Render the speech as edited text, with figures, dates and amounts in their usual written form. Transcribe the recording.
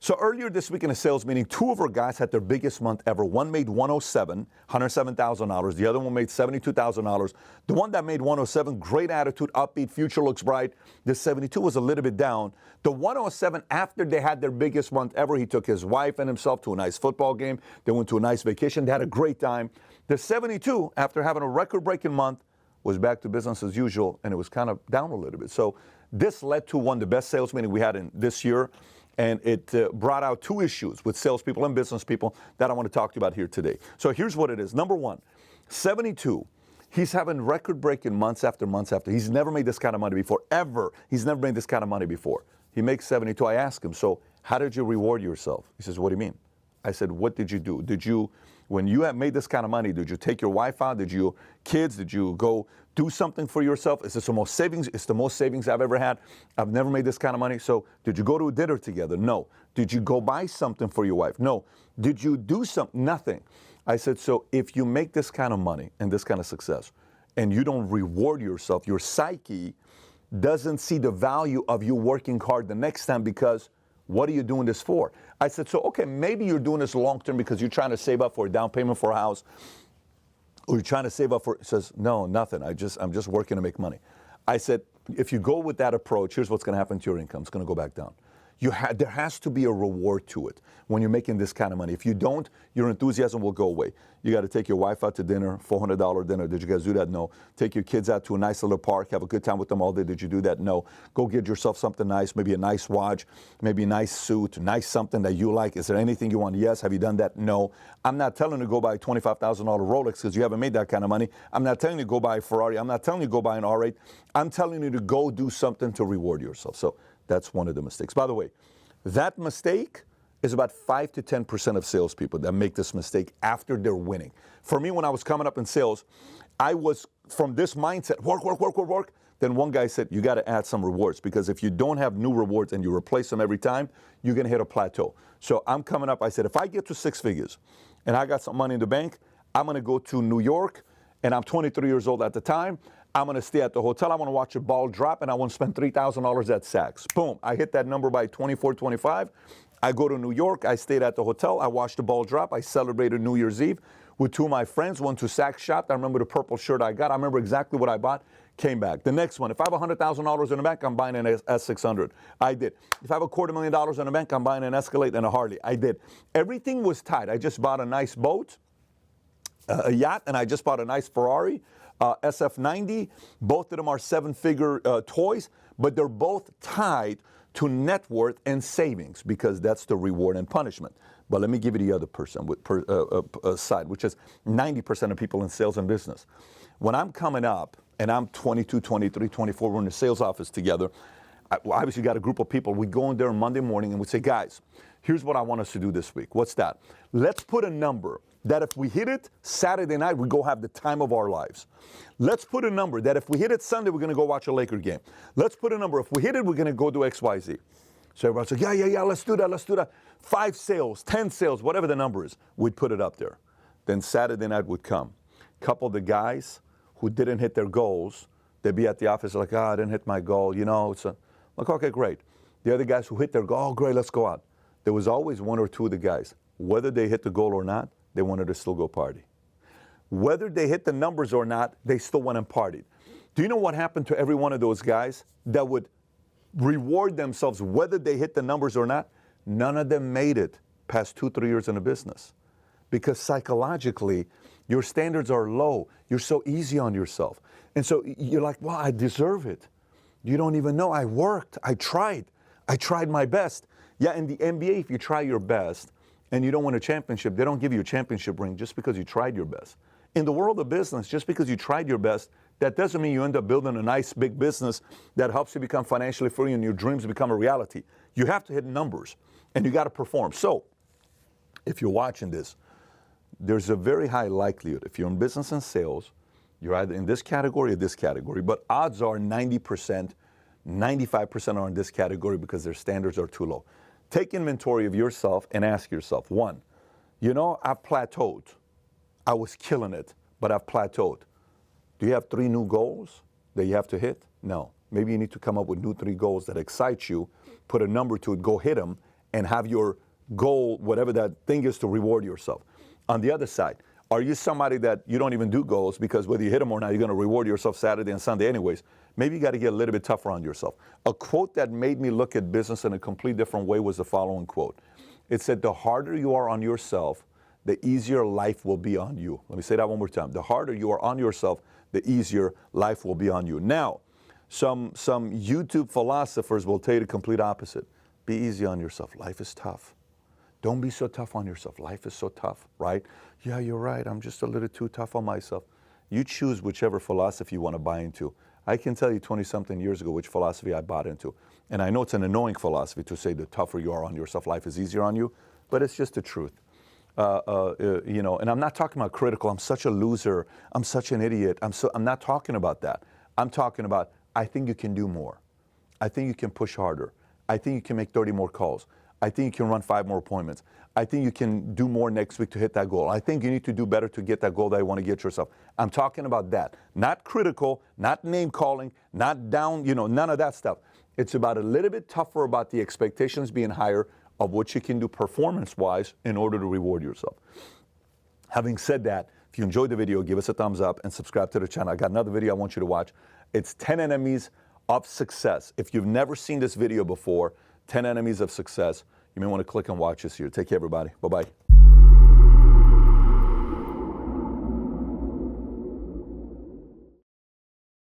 So earlier this week in a sales meeting, two of our guys had their biggest month ever. One made $107,000. The other one made $72,000. The one that made 107, great attitude, upbeat, future looks bright. The 72 was a little bit down. The 107, after they had their biggest month ever, he took his wife and himself to a nice football game. They went to a nice vacation. They had a great time. The 72, after having a record-breaking month, was back to business as usual, and it was kind of down a little bit. So this led to one of the best sales meetings we had in this year. And it brought out two issues with salespeople and business people that I want to talk to you about here today. So here's what it is. Number one, 72, he's having record-breaking months after months after. He's never made this kind of money before, ever. He's never made this kind of money before. He makes 72. I ask him, so how did you reward yourself? He says, what do you mean? I said, what did you do? When you have made this kind of money, did you take your wife out? Did you kids? Did you go do something for yourself? Is this the most savings? It's the most savings I've ever had. I've never made this kind of money. So did you go to a dinner together? No. Did you go buy something for your wife? No. Did you do something? Nothing. I said, so if you make this kind of money and this kind of success and you don't reward yourself, your psyche doesn't see the value of you working hard the next time, because what are you doing this for? I said, so, okay, maybe you're doing this long term because you're trying to save up for a down payment for a house, or you're trying to save up for, he says, no, nothing. I'm just working to make money. I said, if you go with that approach, here's what's going to happen to your income. It's going to go back down. There has to be a reward to it when you're making this kind of money. If you don't, your enthusiasm will go away. You got to take your wife out to dinner, $400 dinner. Did you guys do that? No. Take your kids out to a nice little park, have a good time with them all day. Did you do that? No. Go get yourself something nice, maybe a nice watch, maybe a nice suit, nice something that you like. Is there anything you want? Yes. Have you done that? No. I'm not telling you to go buy a $25,000 Rolex because you haven't made that kind of money. I'm not telling you to go buy a Ferrari. I'm not telling you to go buy an R8. I'm telling you to go do something to reward yourself. So that's one of the mistakes. By the way, that mistake is about 5 to 10% of salespeople that make this mistake after they're winning. For me, when I was coming up in sales, I was from this mindset, work. Then one guy said, you got to add some rewards, because if you don't have new rewards and you replace them every time, you're going to hit a plateau. So I'm coming up, I said, if I get to 6 figures and I got some money in the bank, I'm going to go to New York, and I'm 23 years old at the time. I'm going to stay at the hotel. I want to watch a ball drop, and I want to spend $3,000 at Saks. Boom. I hit that number by 24, 25. I go to New York. I stayed at the hotel. I watched the ball drop. I celebrated New Year's Eve with two of my friends. Went to Saks shop. I remember the purple shirt I got. I remember exactly what I bought. Came back. The next one, if I have $100,000 in the bank, I'm buying an S600. I did. If I have $250,000 in the bank, I'm buying an Escalade and a Harley. I did. Everything was tight. I just bought a nice boat, a yacht, and I just bought a nice Ferrari. SF90, both of them are 7-figure toys, but they're both tied to net worth and savings, because that's the reward and punishment. But let me give you the other side, which is 90% of people in sales and business. When I'm coming up, and I'm 22, 23, 24, we're in the sales office together, obviously got a group of people. We go in there on Monday morning and we say, guys, here's what I want us to do this week. What's that? Let's put a number that if we hit it Saturday night, we go have the time of our lives. Let's put a number that if we hit it Sunday, we're going to go watch a Laker game. Let's put a number. If we hit it, we're going to go do XYZ. So everybody's like, yeah, let's do that. 5 sales, 10 sales, whatever the number is, we'd put it up there. Then Saturday night would come. Couple of the guys who didn't hit their goals, they'd be at the office like, I didn't hit my goal. Like, okay, great. The other guys who hit their goal, oh, great, let's go out. There was always one or two of the guys, whether they hit the goal or not, they wanted to still go party. Whether they hit the numbers or not, they still went and partied. Do you know what happened to every one of those guys that would reward themselves whether they hit the numbers or not? None of them made it past 2-3 years in the business, because psychologically, your standards are low. You're so easy on yourself. And so you're like, well, I deserve it. You don't even know. I worked. I tried my best. Yeah, in the NBA, if you try your best and you don't win a championship, they don't give you a championship ring just because you tried your best. In the world of business, just because you tried your best, that doesn't mean you end up building a nice big business that helps you become financially free and your dreams become a reality. You have to hit numbers, and you got to perform. So if you're watching this, there's a very high likelihood, if you're in business and sales, you're either in this category or this category, but odds are 90%, 95% are in this category because their standards are too low. Take inventory of yourself and ask yourself, one, I've plateaued. I was killing it, but I've plateaued. Do you have 3 new goals that you have to hit? No. Maybe you need to come up with new 3 goals that excite you, put a number to it, go hit them, and have your goal, whatever that thing is, to reward yourself. On the other side, are you somebody that you don't even do goals because whether you hit them or not, you're going to reward yourself Saturday and Sunday anyways? Maybe you got to get a little bit tougher on yourself. A quote that made me look at business in a complete different way was the following quote. It said, the harder you are on yourself, the easier life will be on you. Let me say that one more time. The harder you are on yourself, the easier life will be on you. Now, some YouTube philosophers will tell you the complete opposite. Be easy on yourself. Life is tough. Don't be so tough on yourself. Life is so tough, right? Yeah, you're right. I'm just a little too tough on myself. You choose whichever philosophy you want to buy into. I can tell you 20-something years ago which philosophy I bought into. And I know it's an annoying philosophy to say the tougher you are on yourself, life is easier on you, but it's just the truth. And I'm not talking about critical. I'm such a loser. I'm such an idiot. I'm not talking about that. I'm talking about, I think you can do more. I think you can push harder. I think you can make 30 more calls. I think you can run 5 more appointments. I think you can do more next week to hit that goal. I think you need to do better to get that goal that you want to get yourself. I'm talking about that. Not critical, not name calling, not down, none of that stuff. It's about a little bit tougher about the expectations being higher of what you can do performance-wise in order to reward yourself. Having said that, if you enjoyed the video, give us a thumbs up and subscribe to the channel. I got another video I want you to watch. It's 10 enemies of success. If you've never seen this video before, 10 enemies of success, you may want to click and watch this here. Take care, everybody. Bye-bye.